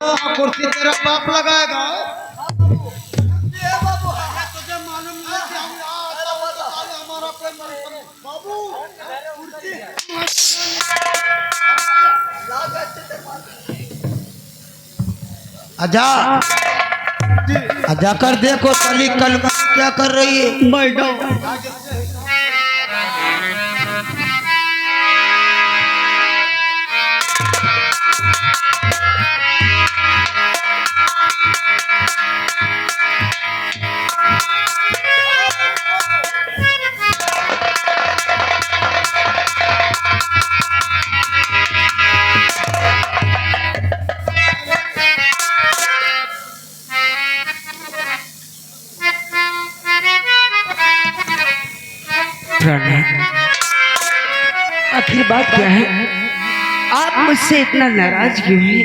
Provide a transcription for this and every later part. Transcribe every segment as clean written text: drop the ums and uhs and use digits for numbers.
कुर्सी तेरा बाप लगाएगा। आजा आजा कर देखो तली कलमा क्या कर रही है। मैडम आखिर बात क्या है? आप मुझसे इतना नाराज क्यों हैं?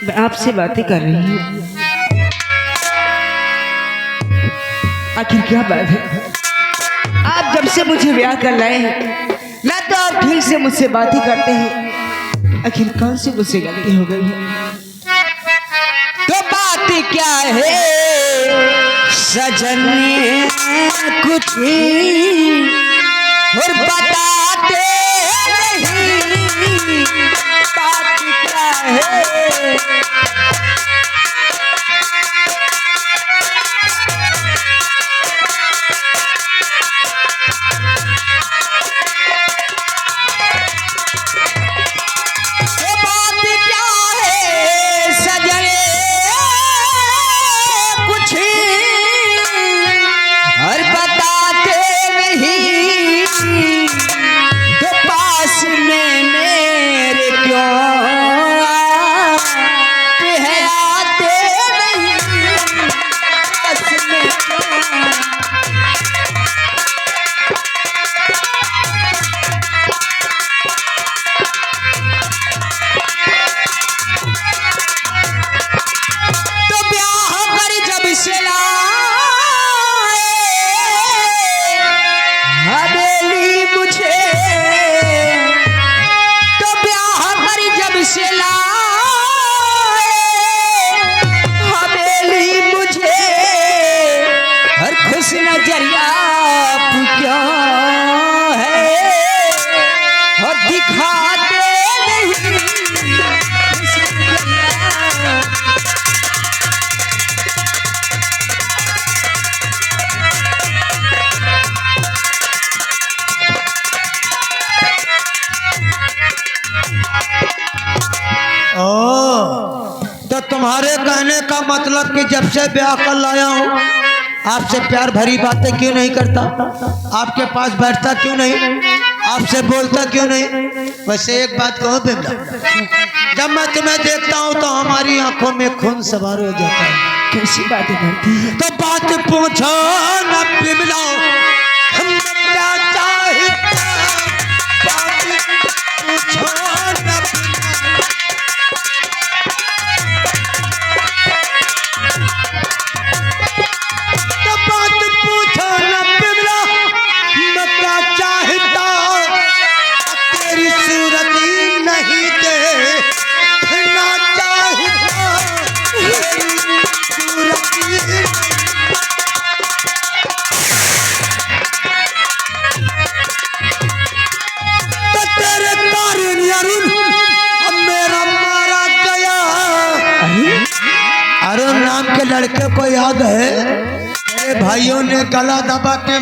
मैं आपसे बातें कर रही हूँ। आखिर क्या बात है? आप जब से मुझे ब्याह कर लाए हैं ना तो आप ठीक से मुझसे बातें करते हैं। आखिर कौन सी मुझसे गलती हो गई है? तो बात क्या है सजन कुछ और बताते नहीं, बात क्या है? तो बात क्या है सजने कुछ और बताते नहीं, तो पास में मेरे क्यों आते नहीं, पास में क्यों? तो ब्याह कर जब से लाए हवेली मुझे, तो ब्याह कर जब से लाए हवेली मुझे, हर खुश नजरिया आप क्या है और दिखाते नहीं खुश नजरिया। तो तुम्हारे कहने का मतलब कि जब से ब्याह कर लाया हूँ आपसे प्यार भरी बातें क्यों नहीं करता, आपके पास बैठता क्यों नहीं, आपसे बोलता क्यों नहीं। वैसे एक बात कहो बिमला, जब मैं तुम्हें देखता हूँ तो हमारी आंखों में खून सवार हो जाता है। कैसी बातें करती है? तो बात पूछो न बिमला, हम क्या चाहते, बात पूछो न अरुण नाम के लड़के को याद है मेरे भाइयों ने गला दबा के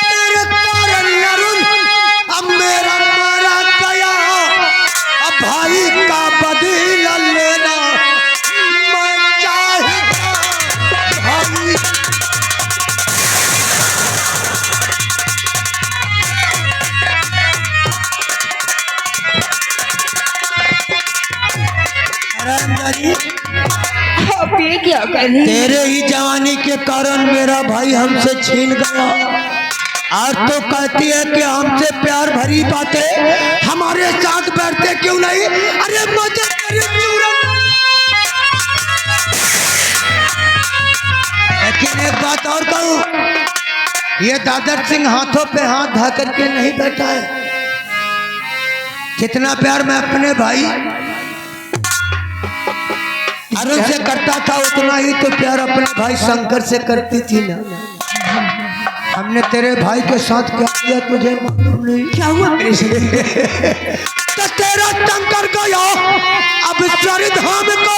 तेरे कारण अरुण अब मेरा मारा गया, अब भाई का बदला लेना मैं चाहता भाई। आप ये क्या कर रही हैं? तेरे ही जवानी के कारण मेरा भाई हमसे छीन गया। आज तो कहती है कि हमसे प्यार भरी बातें हमारे साथ बैठते क्यों नहीं। अरे मुझे लेकिन एक बात और कहूँ, ये दादर सिंह हाथों पे हाथ धा करके नहीं बैठा है, जितना प्यार मैं अपने भाई अरुण से करता था उतना ही तो प्यार अपने भाई शंकर से करती थी ना। हमने तेरे भाई के साथ क्या किया तुझे मालूम नहीं? क्या हुआ मेरे साथ? तो तेरा शंकर गया अब चरी धाम को,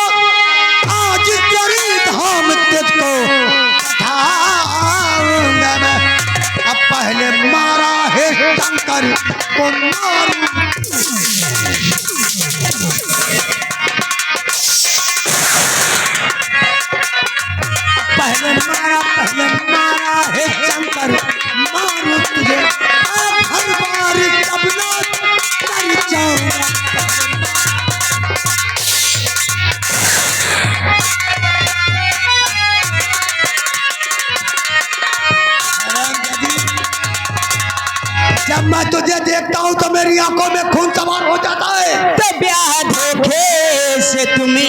आज चरी धाम तुझको बताऊंगा मैं। अब पहले मारा है शंकर को मारू। पहले मारा है शंकर मारू तुझे, अब हर बार तब ना कर जाऊंगा। जब मैं तुझे देखता हूँ तो मेरी आंखों में खून सवार हो जाता है। तो ब्याह धोखे से तुमने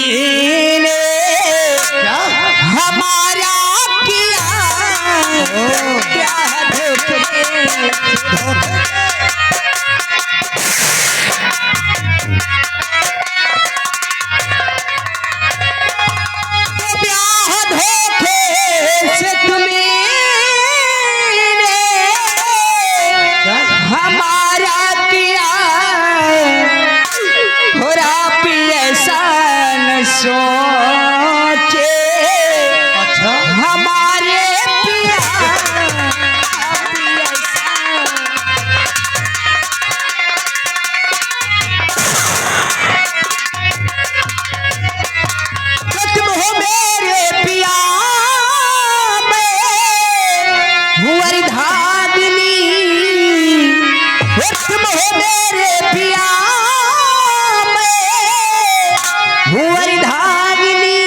हमारा किया, ब्याह धोखे। तो ब्याह धोखे से तुमने हमारा किया, और आप ऐसा न सोचे अच्छा हमारे पिया, आप ऐसा। तुम हो मेरे पिया में हुआ धागनी, तुम हो मेरे पिया में हुआ धागनी,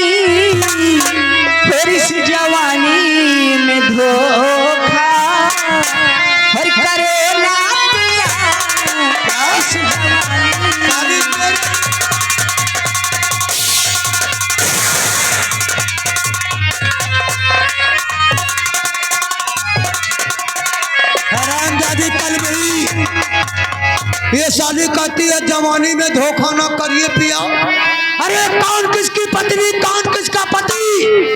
फिर इस जवानी में धोखा हर करे ना पिया, इस जवानी में। हैरान दादी कल गई ये शादी कहती है जवानी में धोखा ना करिए पिया। अरे कौन किसकी पत्नी कौन किसका पति?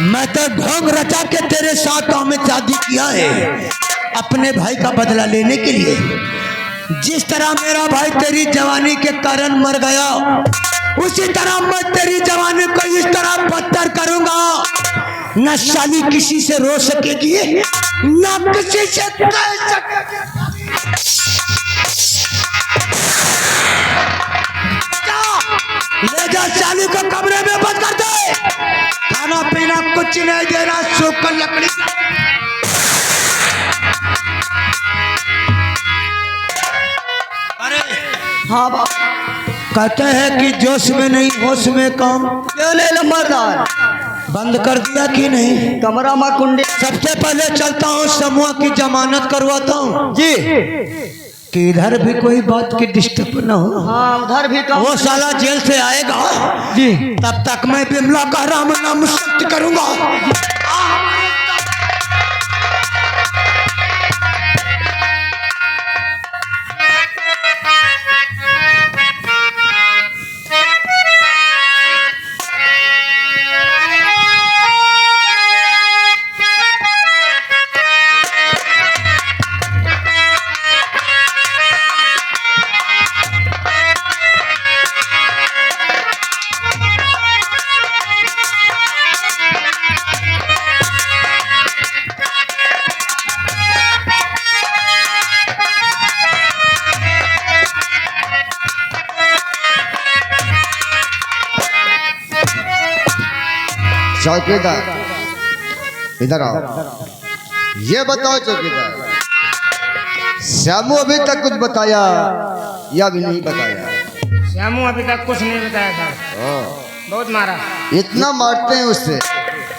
मैं तो ढोंग रचा के तेरे साथ में शादी किया है अपने भाई का बदला लेने के लिए। जिस तरह मेरा भाई तेरी जवानी के कारण मर गया, उसी तरह मैं तेरी जवानी को इस तरह बदतर करूंगा, न शाली किसी से रो सकेगी न किसी से कह सकेगी। ले जा शाली को कमरे में बंद कर दे, खाना पीना कुछ नहीं देना, सूखकर लकड़ी। अरे हाँ बाप, कहते हैं कि जोश में नहीं होश में काम। क्यों ले लंबरदार? बंद कर दिया कि नहीं? कमरा में कुंडी। सबसे पहले चलता हूँ समूह की जमानत करवाता हूँ जी, कि इधर भी कोई बात की डिस्टर्ब न हो। हाँ उधर भी काम। वो साला जेल से आएगा जी, तब तक मैं बिमला का राम नाम सत्य करूंगा। चौकीदार इधर आओ। ये बताओ चौकीदार, श्यामू अभी तक कुछ बताया या भी नहीं बताया? श्यामू अभी तक कुछ नहीं बताया था, बहुत मारा। इतना मारते हैं उससे,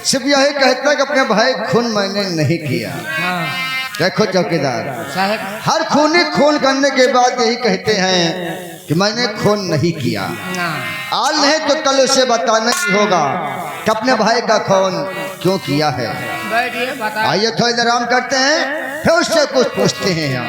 सिर्फ यही कहता है कि अपने भाई खून मैंने नहीं किया। हाँ देखो चौकीदार साहब, हर खूनी खून करने के बाद यही कहते हैं कि मैंने खून नहीं किया। ना आज नहीं तो कल उसे बताना ही होगा कि अपने भाई का खून क्यों किया है। बैठिए बता। आइए थोड़ा देर आराम करते हैं, फिर उससे कुछ पूछते हैं हम।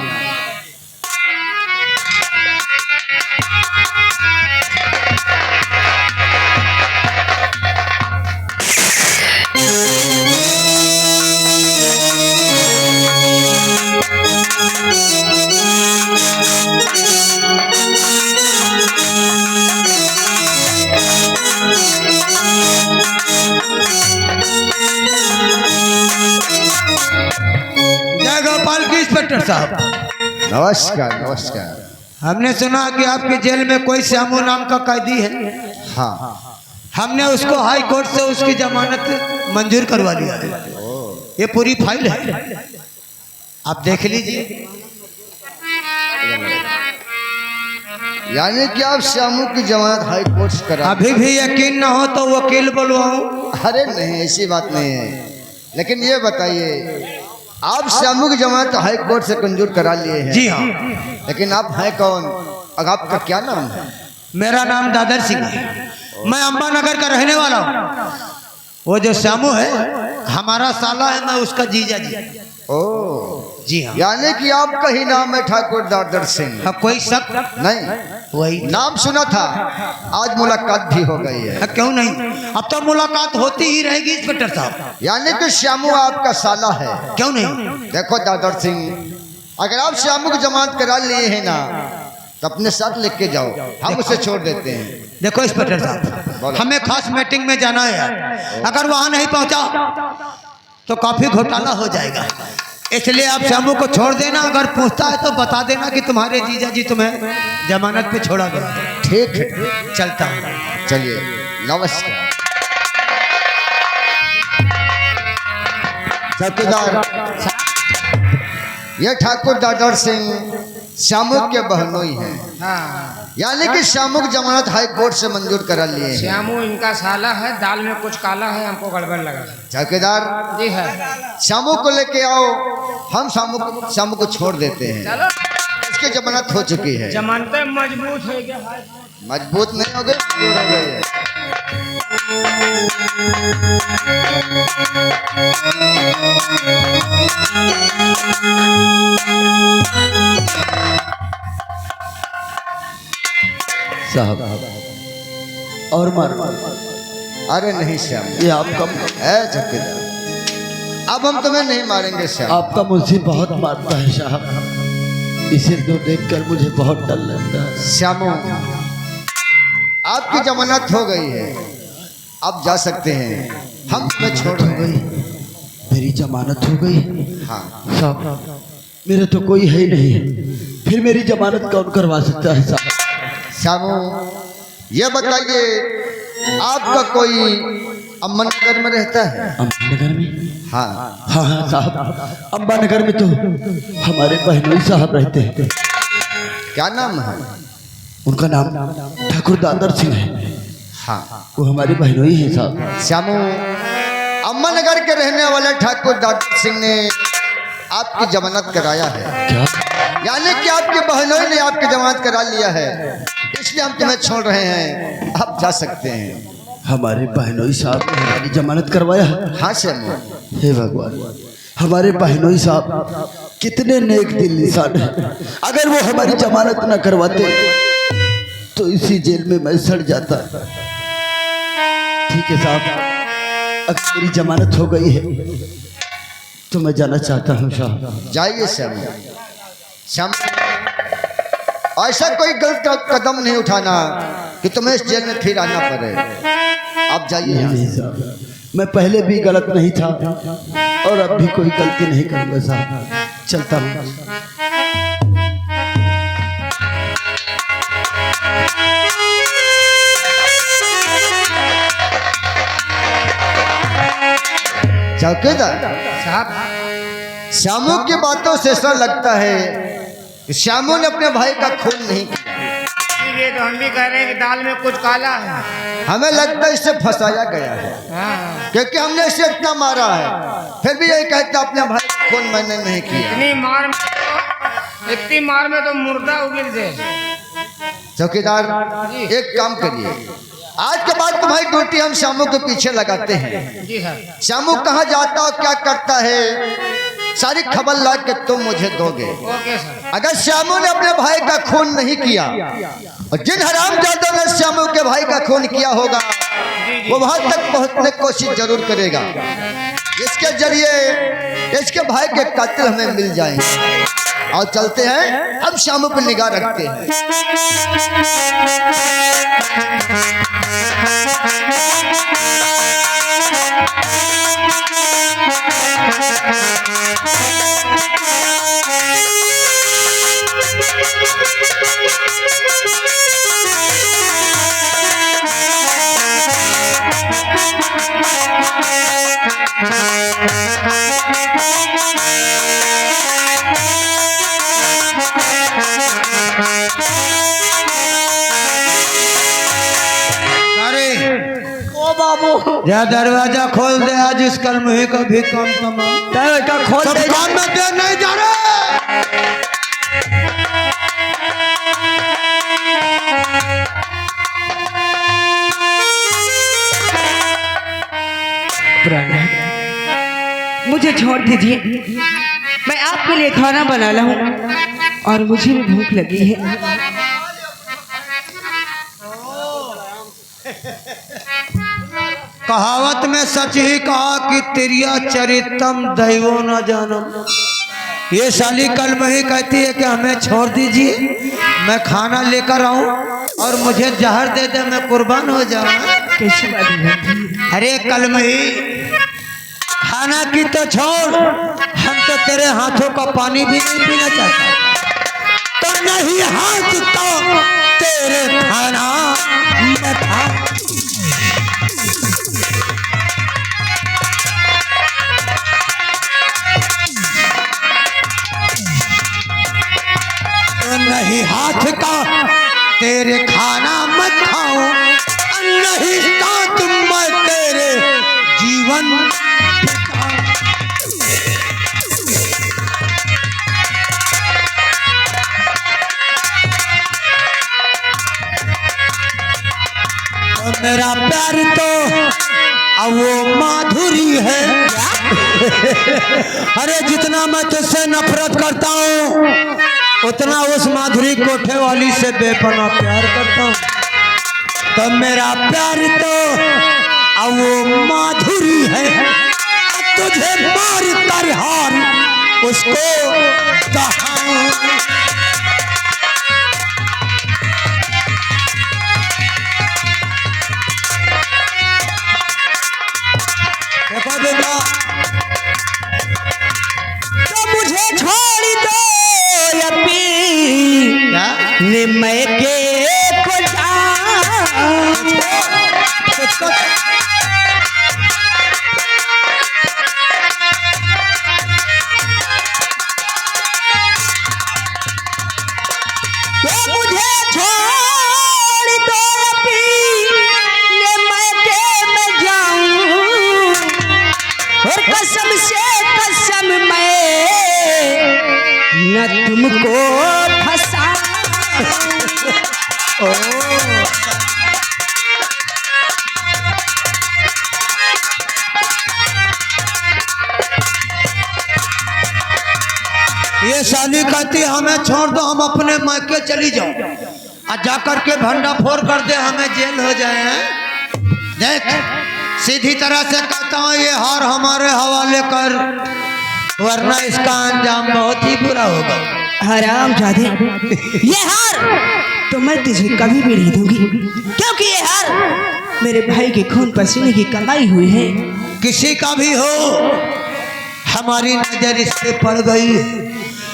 इंस्पेक्टर साहब। नमस्कार नमस्कार। हमने सुना कि आपके जेल में कोई श्यामू नाम का कैदी है। हाँ हमने उसको हाई कोर्ट से उसकी जमानत मंजूर करवा लिया है। ये पूरी फाइल है, आप देख लीजिए। यानी कि आप श्यामू की जमानत हाई कोर्ट से करा। अभी भी यकीन न हो तो वकील बुलवाऊं? अरे नहीं, ऐसी बात नहीं है। लेकिन ये बताइए, आप श्यामू की जमानत हाई कोर्ट से मंजूर करा लिए हैं। जी हाँ। लेकिन आप हैं कौन और आपका क्या नाम है? मेरा नाम दादर सिंह है, मैं अंबानगर का रहने वाला हूँ। वो जो श्यामू है हमारा साला है, मैं उसका जीजा जी। ओ जी हाँ। यानी कि आपका ही नाम है ठाकुर दादर सिंह? अब कोई शक नहीं, वही नाम सुना था, आज मुलाकात भी हो गई है। क्यों नहीं, अब तो मुलाकात होती ही रहेगी इंस्पेक्टर साहब। यानी कि श्यामू आपका साला है? क्यों नहीं। देखो दादर सिंह, अगर आप श्यामू की जमानत करा लिए हैं ना, तो अपने साथ लेके जाओ, हम उसे छोड़ देते हैं। देखो इंस्पेक्टर साहब, हमें खास मीटिंग में जाना है, अगर वहां नहीं पहुंचा तो काफी घोटाला हो जाएगा। इसलिए आप श्यामू को छोड़ देना, अगर पूछता है तो बता देना कि तुम्हारे जीजा जी तुम्हें जमानत पे छोड़ा गया। ठीक है, चलता हूँ। चलिए, नमस्कार। चौकीदार, ये ठाकुर दादर सिंह श्यामू के बहनोई हैं। हाँ, यानी कि श्यामू की जमानत हाई कोर्ट से मंजूर करा लिए हैं। श्यामू इनका साला है, दाल में कुछ काला है, हमको गड़बड़ लगा। चौकीदार जी है, श्यामू को लेके आओ, हम श्यामू को छोड़ देते हैं। चलो। इसकी जमानत हो चुकी है। जमानतें मजबूत है क्या? मजबूत नहीं हो गई, कमजोर हो गई है। साहब और मार अरे नहीं श्याम, ये आपका है चौकीदार, अब हम तुम्हें नहीं मारेंगे श्याम। आपका मुझे बहुत मारता है साहब, इसे तो देखकर मुझे बहुत डर लगता है। श्यामू, आपकी जमानत हो गई है, आप जा सकते हैं, हम तुम्हें छोड़ रहे हैं। मेरी जमानत हो गई? हाँ, साहब मेरा तो कोई है ही नहीं, फिर मेरी जमानत कौन करवा सकता है साहब? श्यामू ये बताइए, आपका कोई अम्बनगर में रहता है? अम्बानगर में? हाँ। हाँ हाँ साहब, अम्बानगर में तो हमारे बहनोई साहब रहते हैं। क्या नाम है? उनका नाम ठाकुर दादर सिंह है। हाँ। वो हमारे बहनोई हैं साहब। श्यामू, अम्बनगर के रहने वाले ठाकुर दादर सिंह ने आपकी जमानत कराया है। क्या? यानी कि आपके बहनोई ने आपकी जमानत करा लिया है, इसलिए हम तुम्हें छोड़ रहे हैं, आप जा सकते हैं। हमारे बहनोई साहब ने हमारी जमानत करवाया है? हाँ श्यामू। हे भगवान, हमारे बहनोई साहब कितने नेक दिल इंसान हैं। अगर वो हमारी जमानत न करवाते तो इसी जेल में मैं सड़ जाता। ठीक है साहब, अगर मेरी जमानत हो गई है तो मैं जाना चाहता हूँ साहब। जाइए श्यामू। श्याम, ऐसा कोई गलत कदम नहीं उठाना कि तुम्हें इस जेल में फिर आना पड़े। आप जाइए यहाँ नहीं से। साहब, मैं पहले भी गलत नहीं था और अब भी कोई गलती नहीं करूँगा साहब। चलता हूँ। चौकीदार साहब, श्यामू की बातों से ऐसा लगता है कि श्यामू ने अपने भाई का खून नहीं किया। ये तो हम भी कह रहे हैं कि दाल में कुछ काला है। हमें लगता है इसे फंसाया गया है, हाँ, क्योंकि हमने इसे इतना मारा है, फिर भी यही कहता अपने भाई का खून मैंने नहीं किया। इतनी मार में तो मुर्दा उगिर दे। चौकीदार एक काम करिए, आज के बाद तुम्हारी ड्यूटी हम श्यामू के पीछे लगाते हैं। जी है, श्यामू कहाँ जाता और क्या करता है, सारी खबर ला के तुम मुझे दोगे। Okay sir. अगर श्यामू ने अपने भाई का खून नहीं किया और जिन हरामजादों ने श्यामू के भाई का खून किया होगा वो वहां तक पहुंचने की कोशिश जरूर करेगा, इसके जरिए इसके भाई के कातिल हमें मिल जाएंगे। और चलते हैं, हम श्यामू पर निगाह रखते हैं। बाबू जा दरवाजा खोल दे, आज इस कलमुही का भी काम तमाम। तय का खोल सब दे काम में देर नहीं जा रहे। मुझे छोड़ दीजिए, मैं आपके लिए खाना बना लाऊं और मुझे भी भूख लगी है। कहावत में सच ही कहा कि तिरिया चरितम दैवो न जानम। ये साली कलमुही कहती है कि हमें छोड़ दीजिए, मैं खाना लेकर आऊं और मुझे जहर दे दे, मैं कुर्बान हो जाऊं। कैसी बात है? अरे कलमुही, खाना की तो छोड़, हम तो तेरे हाथों का पानी भी नहीं पीना चाहते। तो नहीं हाथ तो तेरे खाना मैं खा। तो नहीं हाथ का तेरे खाना मत खाओ, नहीं साथ मैं तेरे जीवन। तो मेरा प्यार तो अब वो माधुरी है। अरे जितना मैं तुझसे नफरत करता हूँ, उतना उस माधुरी कोठे वाली से बेपनाह प्यार करता हूँ। तो मेरा प्यार तो अब वो माधुरी है, तुझे मार कर हार उसको कहाऊं। देखो बेटा, तो मुझे छोड़ दो अभी मैं के को मुझे छोड़ दो अभी मैं के मैं जाऊं, और कसम से कसम मैं न तुमको फंसा। ये साली कहती हमें छोड़ दो, हम अपने मायके चली जाओ और जाकर के भंडा फोड़ कर दे, हमें जेल हो जाए हैं। देख, सीधी तरह से कहता हूँ ये हार हमारे हवाले कर, वरना इसका अंजाम बहुत ही बुरा होगा। हराम जादे, ये हार तो मैं तुझे कभी भी नहीं दूंगी, क्योंकि ये हार मेरे भाई के खून पसीने की कमाई हुई है। किसी का भी हो, हमारी नजर इस पे पड़ गई,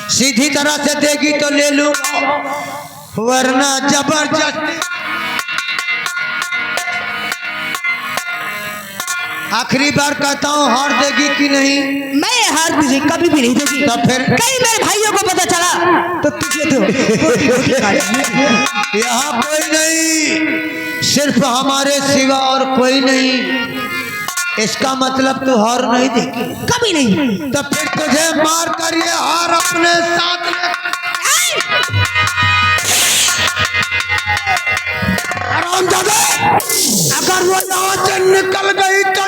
सीधी तरह से देगी तो ले लूंगा, वरना जबरदस्ती। आखिरी बार कहता हूँ, हार देगी कि नहीं? मैं ये हार तुझे कभी भी नहीं दूंगी। तो फिर कहीं मेरे भाइयों को पता चला तो तुझे तो यहाँ कोई नहीं, सिर्फ हमारे सिवा और कोई नहीं। इसका मतलब तू हार नहीं देगी? कभी नहीं। तो फिर तुझे मार कर ये हार अपने साथ ले। हरामजादे, अगर वो यहाँ से निकल गई तो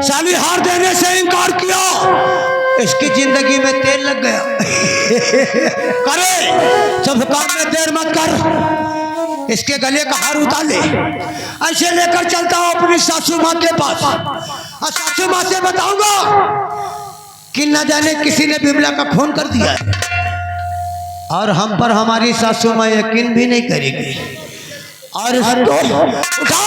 साली हार देने से इनकार किया, इसकी जिंदगी में तेल लग गया। करे, सब काम में देर मत कर, इसके गले का हार उतार ले। ऐसे लेकर चलता हूँ अपनी सासू माँ के पास, और सासू माँ से बताऊंगा कि न जाने किसी ने बिमला का खून कर दिया है, और हम पर हमारी सासू माँ यकीन भी नहीं करेगी। और इसको उठा